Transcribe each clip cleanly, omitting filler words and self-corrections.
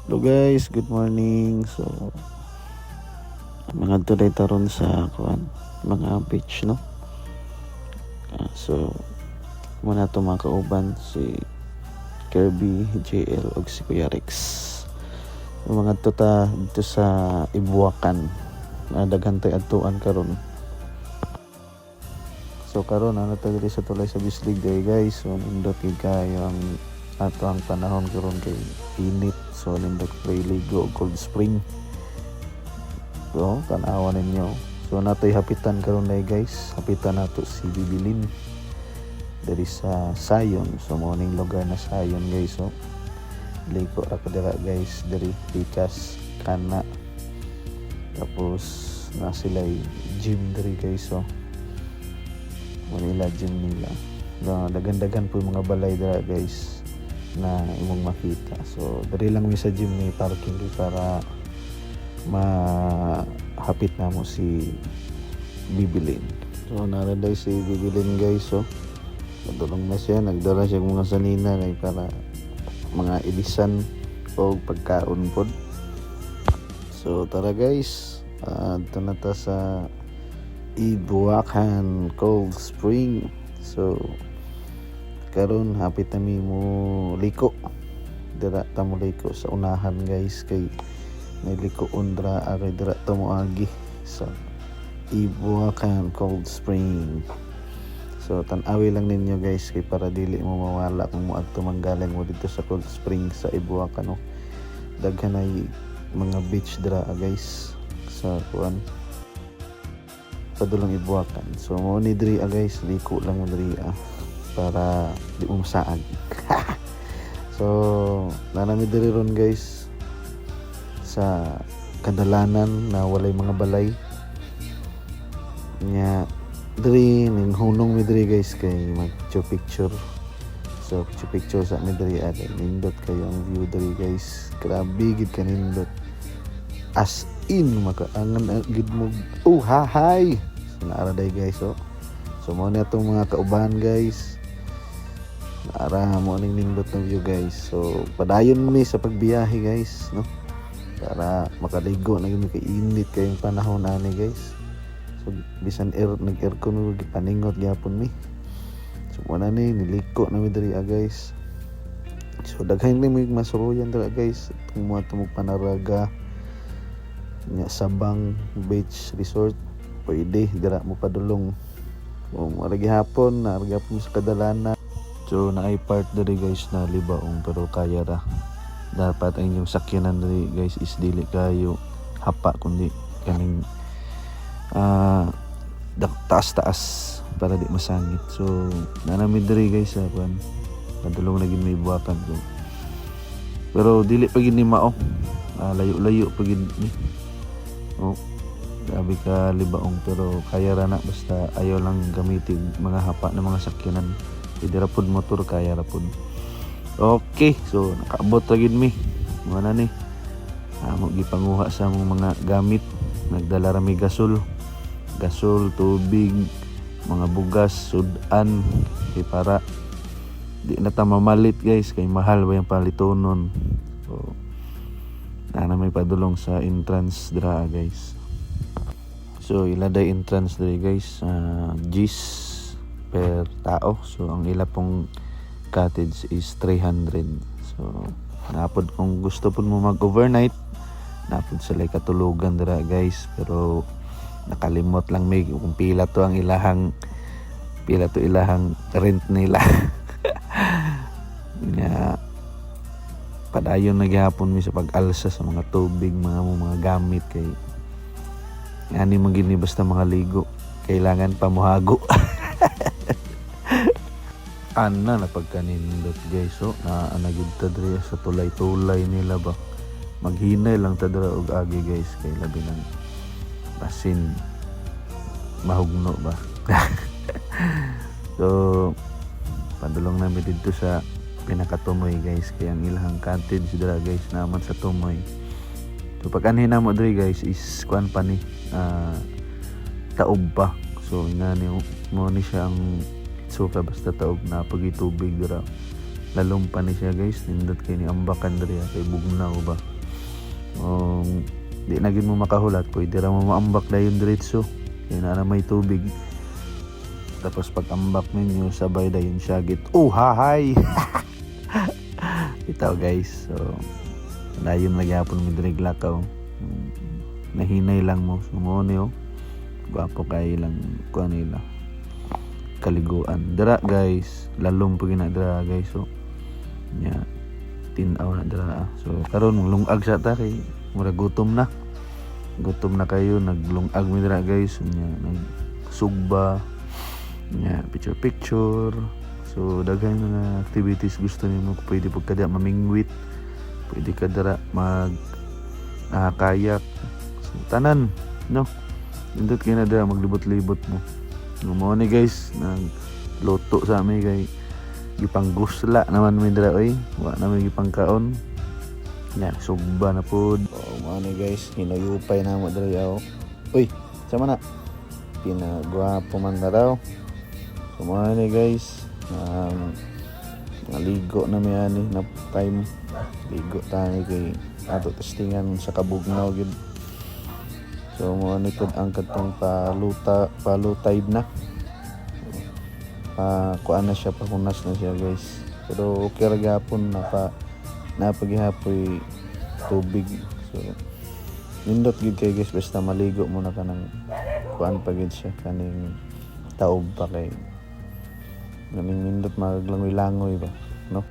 Hello guys, good morning. So, mga today taron sa mga beach no. So, muna to mga kauban si Kirby, JL ug si Kuya Rex. Mga ta dito sa Ibuakan. Daghan tay adtuan karon. So karon ano ta diri sa tulay sa Bislig day guys. So nindot kayo ang ato ang panahon karon kay init. So nindot ligo cold spring. So tanawan ninyo. So natoy hapitan karon day guys. Hapitan nato si Bibilin dari sa Sayon. So morning lugar na Sayon guys. So liko ra ko dira guys dari Pikas kana. Tapos na sila gym dari guys. So Manila gym nila. Dagan-dagan po yung mga balay dira guys na imong makita. So diri lang mi sa gym ni parking para mahapit na mo si Bibilin. So naraday si Bibilin guys. So madulong na siya, nagdala siya mga sanina kay para mga ilisan o pagkaon pod. So tara guys, ito na ta sa Ibuakan Cold Spring. So karon hapit na mi mo liko. Dira ta mo liko sa unahan guys kay may liko undra aray dira ta mo agi sa Ibuakan Cold Spring. So tan-awi lang ninyo guys kay para dili mo mawala kung mo adto manggaling mo dito sa Cold Spring sa Ibuakan no. Daghan ay mga beach dira guys sa padulong Ibuakan. So mo ni diri guys, liko lang mo diri para di mo masaag. So nanami diri ron guys sa kadalanan na walay mga balay. Nya diri ning hunong mi diri guys kay mag picture. So picture sa mi diri nindot kayo ang view diri guys. Grabe gid kanindot. As in makaangan gid mo. Oh, hi. So naara day guys so mo na itong mga kauban guys. Naara mo ning nindot na view guys. So padayon mi sa pagbiyahe guys no. Para makaligo na gyud kay init kayong panahon ani guys. So bisan nag-aircon mo gipaningot gyapon mi. So mo na ni niliko na mi diri guys. So daghan ni mo masuruyan dira guys. Itong mga tumog Panaraga nya Sabang Beach Resort pwede dira mo padulong kung aragi hapon na aragi hapon sa kadalanan. So naay part diri guys na libaong pero kaya ra. Dapat ang inyong sakyanan diri guys is dili kayo hapa kundi kaning taas para di masangit. So nanami diri guys sa padulong na gid may Ibuakan ko. Pero dili pa gid ni mao. Layo-layo pa gid ni. Oh, grabe ka libaong pero kaya ra na basta ayaw lang gamitin mga hapa na mga sakyanan. Pwede ra pod motor kaya ra pod. Okay, so nakaabot ra gid mi. Mo na ni. Amo gipanguha sa among mga gamit. Nagdala ra mi gasol, tubig, mga bugas, sudan kay para di na ta mamalit guys kay mahal ba yung palitonon. So na may padulong sa entrance dra guys. So iladay entrance diri guys G's per tao. So ang ila pong cottage is 300. So napod kung gusto pud mo mag-overnight napod sila katulugan dira guys. Pero nakalimot lang may kung pila to ilahang rent nila. Nya padayon na gyapon mi sa pag-alsa sa mga tubig mga gamit kay ani man gid ni basta mga ligo kailangan pamuhago. Ana na pagkanindot guys na anagid ta diri sa tulay nila ba maghinay lang ta dira og agi guys kay labi nang basin mahugno ba. So padulong namin dito sa pinakatumoy guys kaya ang ilang cottage dira guys naman sa tumoy. So pag anhin mo diri guys is kuan pa ni taob pa. So ingani mo ni siya ang sofa basta taob na pagitubig dira lalong pa ni siya guys, nindot kay ni ambakan diri kay bugnaw ba. Di na gid mo makahulat, pwede ra mo maambak dayon diretso kay na may tubig. Tapos pag ambak ninyo sabay dayon syagit. Oh, hahay. Ito guys, so dayon magyapon mi diri lakaw. Nahinay lang mo sumoni oh. Gwapo kay lang kuan nila. Kaliguan. Dira guys, lalong pag na dira guys so. Nya tinaw na dira. So karon lungag sa ta kay mura gutom na. Gutom na kayo, naglungag mi dira guys. Nya nagsugba. Nya picture. So daghan mga activities gusto nimo, pwede pud kada mamingwit. Pwede ka dira mag kayak. So, tanan, no? Indot kay na dira maglibot-libot mo. Mo ni guys, nagluto sa amin kay gipanggusla naman mi dira oy. Wa na mi gipangkaon. Nya sugba na pud. Mo ni guys, hinayupay na mo dira oh. Uy, sama na. Pinagwapo man na raw. So mo ni guys, naligo na mi ani na time. Ligo tayo kay ato testingan sa kabugnaw gid. So mo ni pud ang katong palutay na. Kuan na siya, pahunas na siya guys. Pero okay ra gyapon napaghihapoy tubig. So nindot gid kay guys, basta maligo mo na kanang kuan pa gid siya, kaning taob pa kay naming nindot maglangoy-langoy ba, no?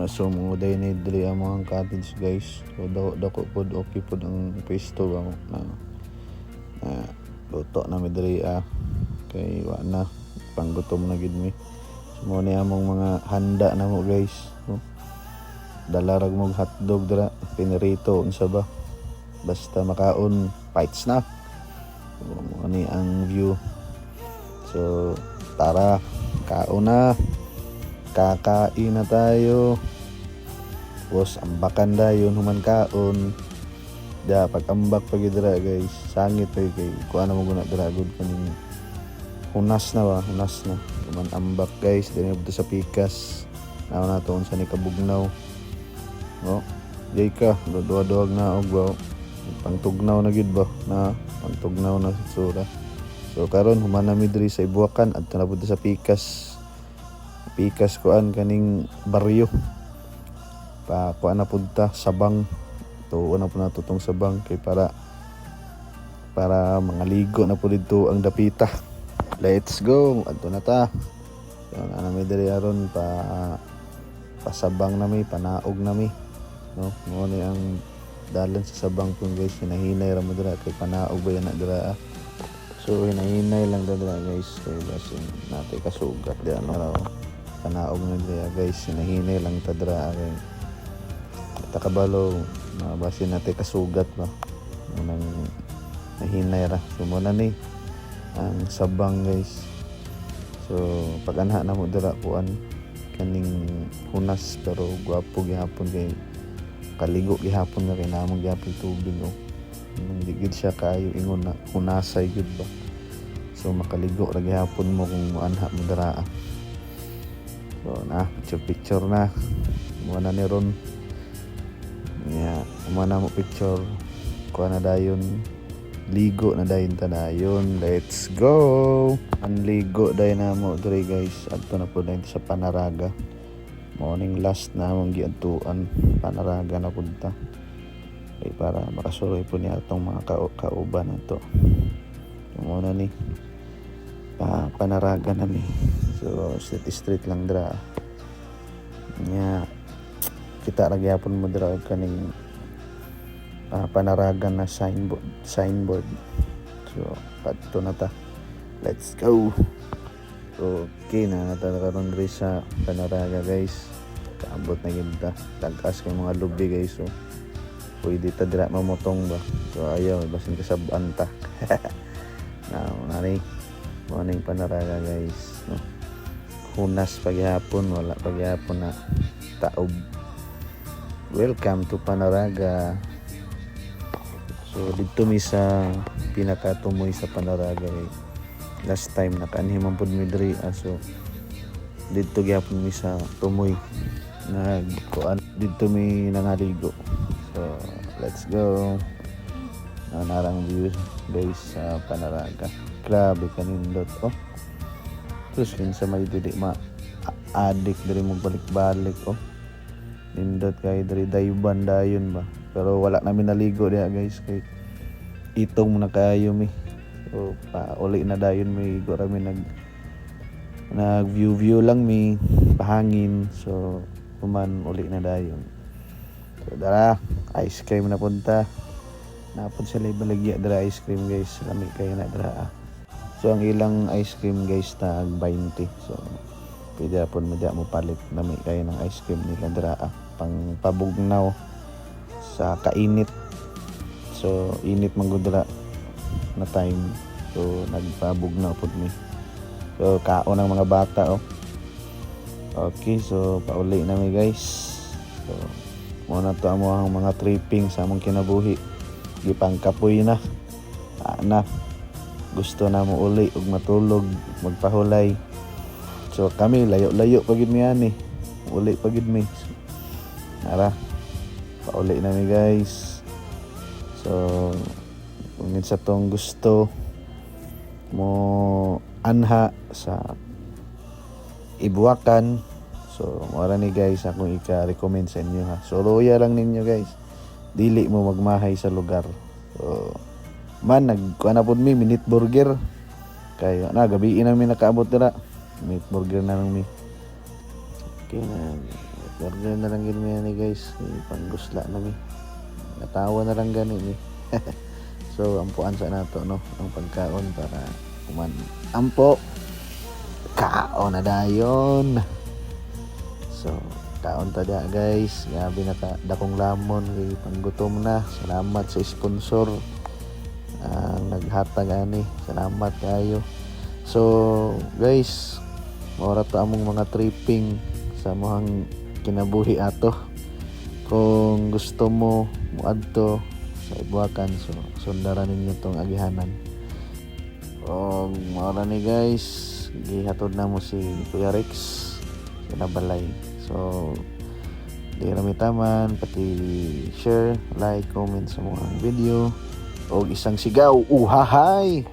So mo day ni dili ang mga cottage guys. So dako pod okay pod ang pwesto ba na luto na mi diri kay wa na panggutom na gid mi. So mo ni among mga handa na mo guys, no? Dala rag mo hotdog dira, pinirito unsa ba, basta makaon fights na. So mo ni ang view. So tara, kaon na. Kakain na tayo. Tapos ambakan dayon human kaon. Da pag ambak pag dira guys, sangit pa kay kuan mo guna dira gud kaning hunas na. Human ambak guys, dinhi sa pikas. Naon na to unsa ni kabugnaw. No? Jay ka, duwa-duwag na og ba. Pangtugnaw na gid ba na pangtugnaw na sura. So karon human na mi diri sa Ibuakan at tanapod sa pikas kuan kaning baryo pa kuan na punta sabang tuon na po na tutong sabang kay para mangaligo na po dito ang dapita. Let's go adto na ta. So ana mi diri aron pasabang na mi, panaog na mi, no? Mo ni ang dalan sa sabang pun guys, hinahinay ra mo dira kay panaog ba yan na dira. So hinahinay lang dira guys kay basin natay kasugat di ano. Panaog na dira guys, hinahinay lang ta dira kay takabalo mabasin natay kasugat ba nang nahinay ra. So mo na ni ang sabang guys. So pag anha na mo dira kuan kaning hunas, pero gwapo gihapon kay kaligo gihapon nga kay namong gihapon tubig oh. Hindi gid siya kayo ingon na hunasay gud ba. So makaligo ra gihapon mo kung anha mo dira. So na picture na muna ni ron. Muna mo picture kuha na dayon, ligo na dayon ta dayon. Let's go. Ang ligo dayon na mo diri guys, adto na po dayon sa Panaraga. Morning last na mong giadtuan Panaraga na punta kay para makasuroy po niya itong mga kauban na to. Muna ni Panaraga na ni. So street lang dira nya kita ra gyapon mo dira kaning Panaraga na signboard. So padto na ta. Let's go. Okay na natakaroon rin sa Panaraga guys. Kaabot na yun ta. Tagkas kay mga lubi guys. So pwede ta dira mamotong ba. So ayaw basin kasabaan ta. Morning Panaraga guys, no? Hunas paghapon, wala paghapon na taob. Welcome to Panaraga. So dito mi sa pinakatumoy sa Panaraga eh. Last time nakaanhiman pud mi diri so dito gyapon mi sa tumoy nagkuan dito mi nangaligo. So let's go. Narang view guys sa Panaraga. Grabe kanindot oh. Terus kinsa may dili adik diri mo balik-balik oh. Nindot kay diri dayuban dayon ba. Pero wala namin naligo diha guys kay itong na kayo mi. So pa uli na dayon mi go rami nag view lang mi pahangin. So kuman uli na dayon. So dara ice cream na punta. Napod sa balagya dara ice cream guys. Lami kay na dara. So ang ilang ice cream guys tag 20. So pwede apon mo mo palit lami kay ng ice cream nila dara pang pabugnaw sa kainit. So init man gud dara na time. So nagpabugnaw pud mi. So kaon ng mga bata oh. Okay, so pauli na mi guys. So muna to amo ang mga tripping sa among kinabuhi. Gipang kapoy na. Na gusto na mo uli ug matulog, magpahulay. So kami layo-layo pagid mi ani. Uli pagid mi. Nara. Pauli na mi guys. So kung sa tong gusto mo anha sa Ibuakan, so mora ni guys akong ika-recommend sa inyo ha. So luya lang ninyo guys. Dili mo magmahay sa lugar. So man nagkuan na pud mi minute burger. Kay na gabi namin nakaabot dira. Minute burger na lang mi. Okay na. Burger na lang gid mi ni guys. Panggusla na mi. Natawa na lang gani ni. So ampuan sa nato no ang pagkaon para kuman ampo kaon na dayon. So kaon ta da guys. Grabe na ka dakong lamon kay panggutom na. Salamat sa sponsor naghatag ani. Salamat kayo. So guys, mora ta among mga tripping sa mohang kinabuhi ato. Kung gusto mo muadto sa Ibuakan, so sundaran ninyo tong agihanan. O mora ni guys, gihatod na mo si Kuya Rex sa Nabalay. So di rami taman pati share, like, comment sa mga video o isang sigaw uhahay.